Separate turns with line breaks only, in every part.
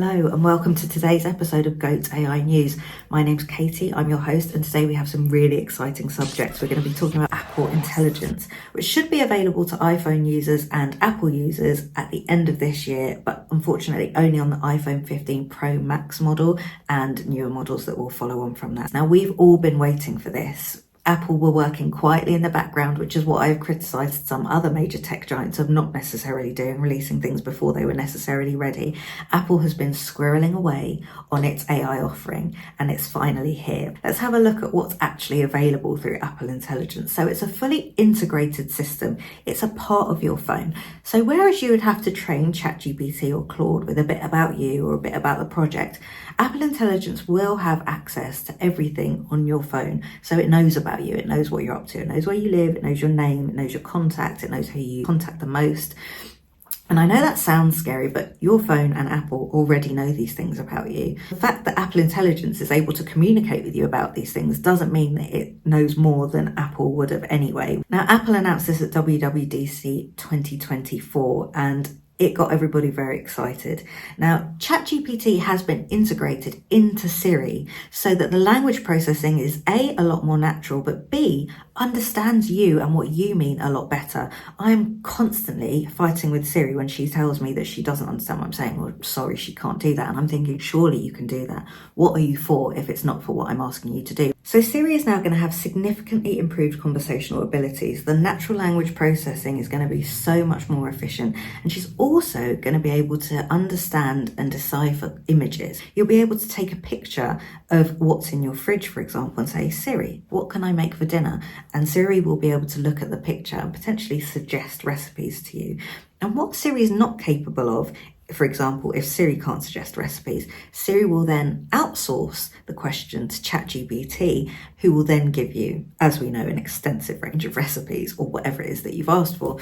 Hello and welcome to today's episode of Goat AI News. My name's Katie, I'm your host, and today we have some really exciting subjects. We're going to be talking about Apple Intelligence, which should be available to iPhone users and Apple users at the end of this year, but unfortunately only on the iPhone 15 Pro Max model and newer models that will follow on from that. Now, we've all been waiting for this. Apple were working quietly in the background, which is what I've criticised some other major tech giants of not necessarily doing, releasing things before they were necessarily ready. Apple has been squirreling away on its AI offering, and it's finally here. Let's have a look at what's actually available through Apple Intelligence. So it's a fully integrated system. It's a part of your phone. So whereas you would have to train ChatGPT or Claude with a bit about you or a bit about the project, Apple Intelligence will have access to everything on your phone. So it knows about you, it knows what you're up to, it knows where you live, it knows your name, it knows your contact, it knows who you contact the most. And I know that sounds scary, but your phone and Apple already know these things about you. The fact that Apple Intelligence is able to communicate with you about these things doesn't mean that it knows more than Apple would have anyway. Now, Apple announced this at WWDC 2024, and it got everybody very excited. Now, ChatGPT has been integrated into Siri so that the language processing is A, a lot more natural, but B, understands you and what you mean a lot better. I'm constantly fighting with Siri when she tells me that she doesn't understand what I'm saying, or sorry, she can't do that. And I'm thinking, surely you can do that. What are you for if it's not for what I'm asking you to do? So Siri is now going to have significantly improved conversational abilities. The natural language processing is going to be so much more efficient, and she's also going to be able to understand and decipher images. You'll be able to take a picture of what's in your fridge, for example, and say, Siri, what can I make for dinner? And Siri will be able to look at the picture and potentially suggest recipes to you. And what Siri is not capable of, for example, if Siri can't suggest recipes, Siri will then outsource the question to ChatGPT, who will then give you, as we know, an extensive range of recipes or whatever it is that you've asked for.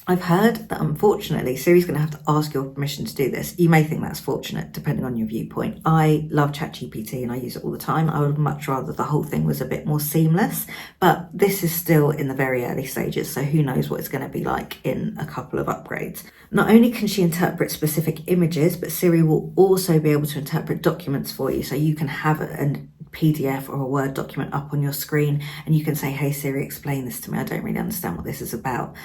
I've heard that unfortunately Siri's going to have to ask your permission to do this. You may think that's fortunate depending on your viewpoint. I love ChatGPT and I use it all the time. I would much rather the whole thing was a bit more seamless, but this is still in the very early stages, so who knows what it's going to be like in a couple of upgrades. Not only can she interpret specific images, but Siri will also be able to interpret documents for you, so you can have a PDF or a Word document up on your screen and you can say, hey Siri, explain this to me, I don't really understand what this is about.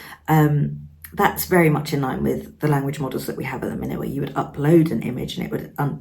That's very much in line with the language models that we have at the minute, where you would upload an image and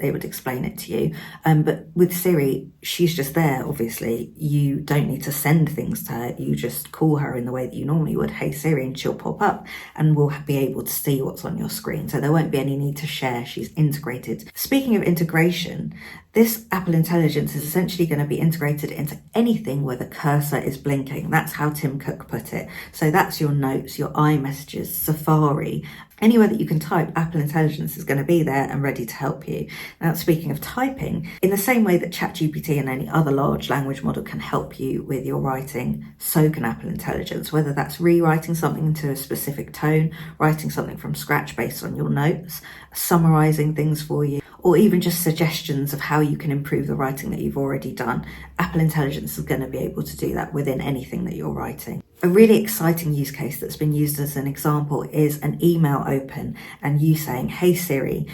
it would explain it to you. But with Siri, she's just there, obviously. You don't need to send things to her. You just call her in the way that you normally would, hey Siri, and she'll pop up and we'll be able to see what's on your screen. So there won't be any need to share. She's integrated. Speaking of integration, this Apple Intelligence is essentially going to be integrated into anything where the cursor is blinking. That's how Tim Cook put it. So that's your notes, your iMessages, Safari, anywhere that you can type, Apple Intelligence is going to be there and ready to help you. Now, speaking of typing, in the same way that ChatGPT and any other large language model can help you with your writing, so can Apple Intelligence, whether that's rewriting something into a specific tone, writing something from scratch based on your notes, summarizing things for you, or even just suggestions of how you can improve the writing that you've already done. Apple Intelligence is going to be able to do that within anything that you're writing. A really exciting use case that's been used as an example is an email open and you saying, hey Siri,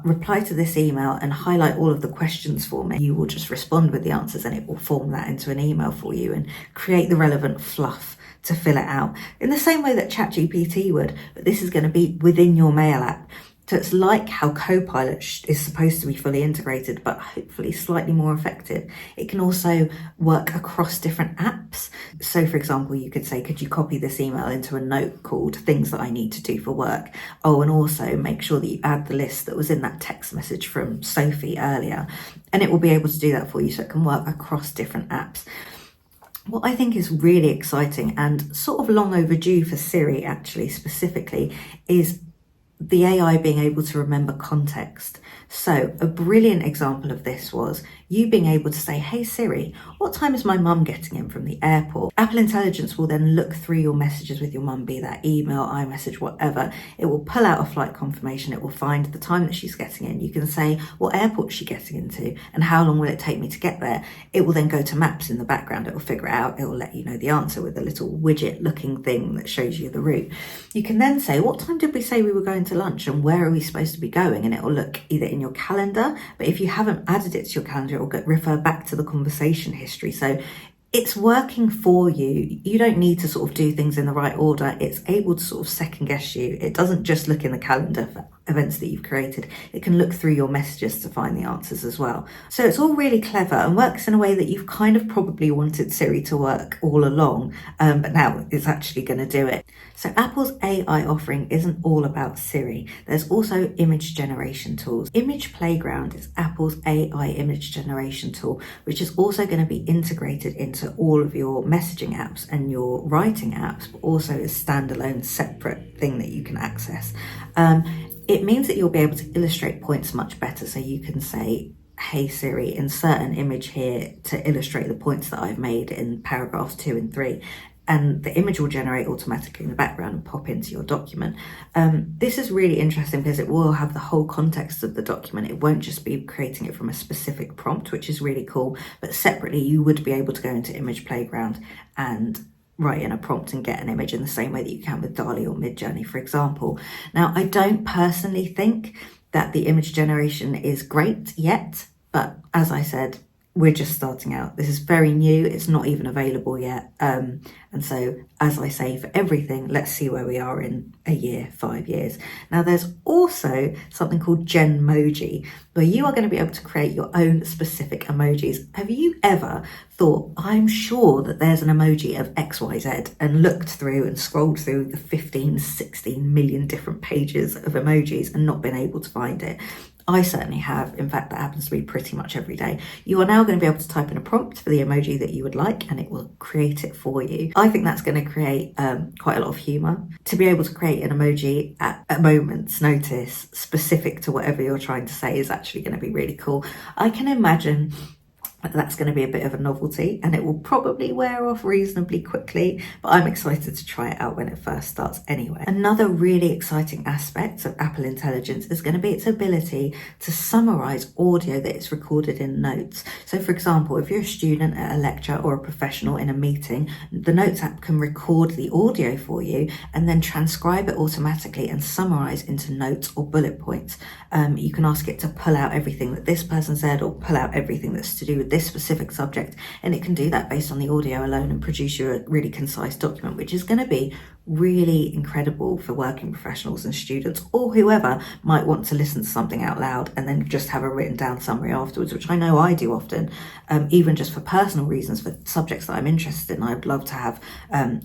reply to this email and highlight all of the questions for me. You will just respond with the answers and it will form that into an email for you and create the relevant fluff to fill it out in the same way that ChatGPT would, but this is going to be within your mail app. So it's like how Copilot is supposed to be fully integrated, but hopefully slightly more effective. It can also work across different apps. So for example, you could say, could you copy this email into a note called things that I need to do for work? Oh, and also make sure that you add the list that was in that text message from Sophie earlier. And it will be able to do that for you, so it can work across different apps. What I think is really exciting and sort of long overdue for Siri actually specifically is the AI being able to remember context. So a brilliant example of this was you being able to say, hey Siri, what time is my mum getting in from the airport? Apple Intelligence will then look through your messages with your mum, be that email, iMessage, whatever. It will pull out a flight confirmation. It will find the time that she's getting in. You can say, what airport is she getting into and how long will it take me to get there? It will then go to maps in the background. It will figure it out. It will let you know the answer with a little widget looking thing that shows you the route. You can then say, what time did we say we were going to to lunch and where are we supposed to be going? And it will look either in your calendar, but if you haven't added it to your calendar, it will refer back to the conversation history. So it's working for you. You don't need to sort of do things in the right order. It's able to sort of second guess you. It doesn't just look in the calendar for events that you've created. It can look through your messages to find the answers as well. So it's all really clever and works in a way that you've kind of probably wanted Siri to work all along, but now it's actually going to do it. So Apple's AI offering isn't all about Siri. There's also image generation tools. Image Playground is Apple's AI image generation tool, which is also going to be integrated into all of your messaging apps and your writing apps, but also a standalone separate thing that you can access. It means that you'll be able to illustrate points much better. So you can say, hey Siri, insert an image here to illustrate the points that I've made in paragraphs 2 and 3. And the image will generate automatically in the background and pop into your document. This is really interesting because it will have the whole context of the document. It won't just be creating it from a specific prompt, which is really cool. But separately, you would be able to go into Image Playground and write in a prompt and get an image in the same way that you can with DALL-E or Midjourney, for example. Now, I don't personally think that the image generation is great yet, but as I said, we're just starting out. This is very new. It's not even available yet. And so, as I say, for everything, let's see where we are in a year, 5 years. Now, there's also something called GenMoji, where you are going to be able to create your own specific emojis. Have you ever thought, I'm sure that there's an emoji of XYZ, and looked through and scrolled through the 15, 16 million different pages of emojis and not been able to find it? I certainly have. In fact, that happens to me pretty much every day. You are now going to be able to type in a prompt for the emoji that you would like, and it will create it for you. I think that's going to create quite a lot of humour. To be able to create an emoji at a moment's notice specific to whatever you're trying to say is actually going to be really cool. I can imagine that's going to be a bit of a novelty and it will probably wear off reasonably quickly, but I'm excited to try it out when it first starts anyway. Another really exciting aspect of Apple Intelligence is going to be its ability to summarize audio that is recorded in notes. So for example, if you're a student at a lecture or a professional in a meeting, the Notes app can record the audio for you and then transcribe it automatically and summarize into notes or bullet points. You can ask it to pull out everything that this person said or pull out everything that's to do with this specific subject, and it can do that based on the audio alone and produce you a really concise document, which is going to be really incredible for working professionals and students, or whoever might want to listen to something out loud and then just have a written down summary afterwards, which I know I do often, even just for personal reasons, for subjects that I'm interested in. I'd love to have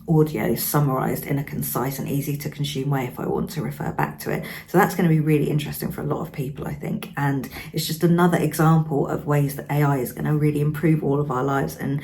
audio summarized in a concise and easy to consume way if I want to refer back to it. So that's going to be really interesting for a lot of people, I think, and it's just another example of ways that AI is going to really improve all of our lives. And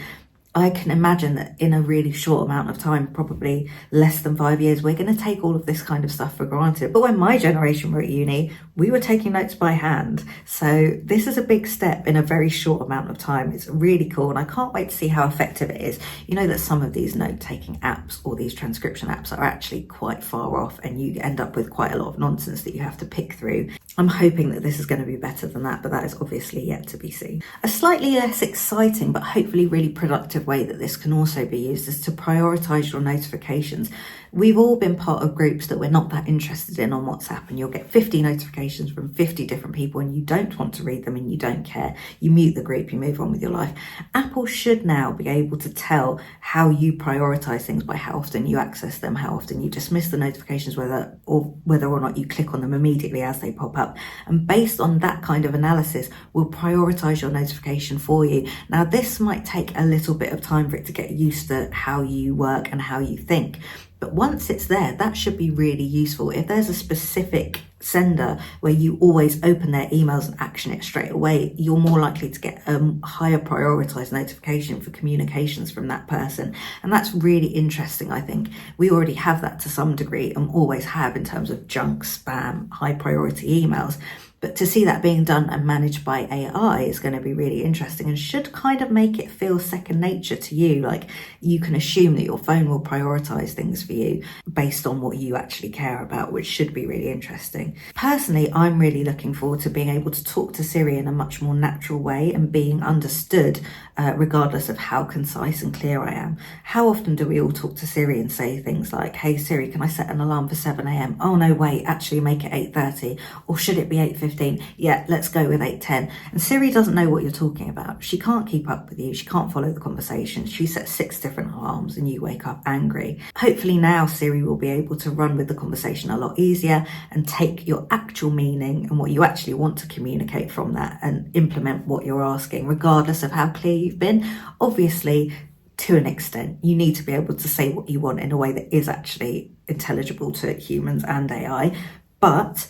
I can imagine that in a really short amount of time, probably less than 5 years, we're going to take all of this kind of stuff for granted. But when my generation were at uni, we were taking notes by hand. So this is a big step in a very short amount of time. It's really cool. And I can't wait to see how effective it is. You know that some of these note-taking apps or these transcription apps are actually quite far off and you end up with quite a lot of nonsense that you have to pick through. I'm hoping that this is going to be better than that, but that is obviously yet to be seen. A slightly less exciting, but hopefully really productive way that this can also be used is to prioritize your notifications. We've all been part of groups that we're not that interested in on WhatsApp, and you'll get 50 notifications from 50 different people and you don't want to read them and you don't care. You mute the group, you move on with your life. Apple should now be able to tell how you prioritize things by how often you access them, how often you dismiss the notifications, whether or not you click on them immediately as they pop up. And based on that kind of analysis, we'll prioritize your notification for you. Now, this might take a little bit of time for it to get used to how you work and how you think. But once it's there, that should be really useful. If there's a specific sender where you always open their emails and action it straight away, you're more likely to get a higher prioritized notification for communications from that person. And that's really interesting, I think. We already have that to some degree and always have in terms of junk, spam, high priority emails. But to see that being done and managed by AI is going to be really interesting and should kind of make it feel second nature to you. Like, you can assume that your phone will prioritize things for you based on what you actually care about, which should be really interesting. Personally, I'm really looking forward to being able to talk to Siri in a much more natural way and being understood, regardless of how concise and clear I am. How often do we all talk to Siri and say things like, hey Siri, can I set an alarm for 7 a.m? Oh no, wait, actually make it 8:30. Or should it be 8:15? Yeah, let's go with 8:10. And Siri doesn't know what you're talking about. She can't keep up with you. She can't follow the conversation. She sets 6 different alarms and you wake up angry. Hopefully now Siri will be able to run with the conversation a lot easier and take your actual meaning and what you actually want to communicate from that and implement what you're asking, regardless of how clear you've been. Obviously, to an extent, you need to be able to say what you want in a way that is actually intelligible to humans and AI, but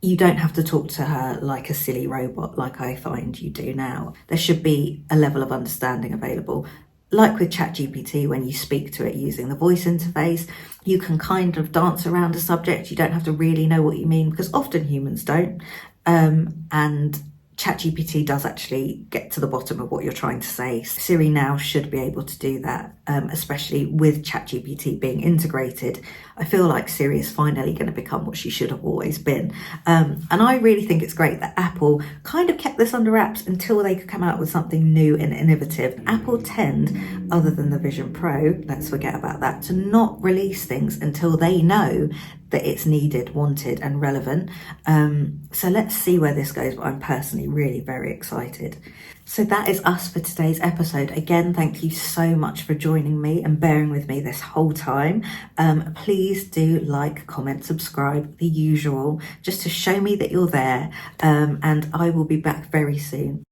you don't have to talk to her like a silly robot like I find you do now. There should be a level of understanding available. Like with ChatGPT, when you speak to it using the voice interface, you can kind of dance around a subject. You don't have to really know what you mean, because often humans don't. And ChatGPT does actually get to the bottom of what you're trying to say. Siri now should be able to do that, especially with ChatGPT being integrated. I feel like Siri is finally going to become what she should have always been. And I really think it's great that Apple kind of kept this under wraps until they could come out with something new and innovative. Apple tend, other than the Vision Pro, let's forget about that, to not release things until they know that it's needed, wanted and relevant. So let's see where this goes, but I'm personally really very excited. So that is us for today's episode. Again, thank you so much for joining me and bearing with me this whole time. Please do like, comment, subscribe, the usual, just to show me that you're there. And I will be back very soon.